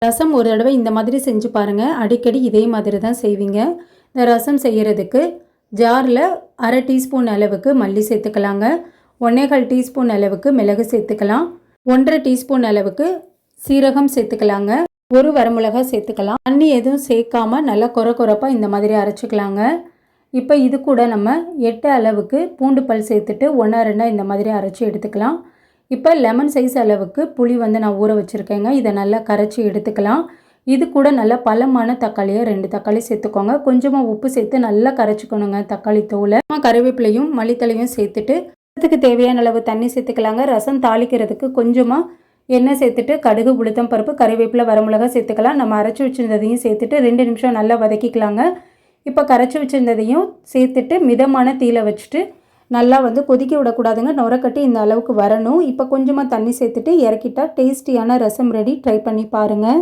ரசம் ஒரு தடவை இந்த மாதிரி செஞ்சு பாருங்கள். அடிக்கடி இதே மாதிரி தான் செய்வீங்க. இந்த ரசம் செய்கிறதுக்கு ஜாரில் 1/2 டீஸ்பூன் அளவுக்கு மல்லி சேர்த்துக்கலாங்க. 1/4 டீஸ்பூன் அளவுக்கு மிளகு சேர்த்துக்கலாம். 1/2 டீஸ்பூன் அளவுக்கு சீரகம் சேர்த்துக்கலாங்க. 1 வரமிளகாய் சேர்த்துக்கலாம். தண்ணி எதுவும் சேர்க்காம நல்லா கொரப்பாக இந்த மாதிரி அரைச்சிக்கலாங்க. இப்போ இது கூட நம்ம 8 அளவுக்கு பூண்டு பல் சேர்த்துட்டு 1-2 இந்த மாதிரி அரைச்சி எடுத்துக்கலாம். இப்போ லெமன் சைஸ் அளவுக்கு புளி நான் ஊற வச்சுருக்கேங்க. இதை நல்லா கரைச்சி எடுத்துக்கலாம். இது கூட நல்லா பழமான தக்காளியை 2 தக்காளி சேர்த்துக்கோங்க. கொஞ்சமாக உப்பு சேர்த்து நல்லா கரைச்சிக்கணுங்க தக்காளி தூளை. கருவேப்பிலையும் மல்லித்தலையும் சேர்த்துட்டு ரசத்துக்கு தேவையான அளவு தண்ணி சேர்த்துக்கலாங்க. ரசம் தாளிக்கிறதுக்கு கொஞ்சமாக எண்ணெய் சேர்த்துட்டு கடுகு, உளுத்தம் பருப்பு, கருவேப்பிலை, வரமிளகாய் சேர்த்துக்கலாம். நம்ம அரைச்சி வச்சுருந்ததையும் சேர்த்துட்டு 2 நிமிஷம் நல்லா வதக்கிக்கலாங்க. இப்போ கரைச்சி வச்சுருந்ததையும் சேர்த்துட்டு மிதமான தீயில வச்சுட்டு நல்லா கொதிக்க விடக்கூடாதுங்க. நுரக்கட்டி இந்த அளவுக்கு வரணும். இப்போ கொஞ்சமாக தண்ணி சேர்த்துட்டு இறக்கிட்டா டேஸ்டியான ரசம் ரெடி. ட்ரை பண்ணி பாருங்கள்.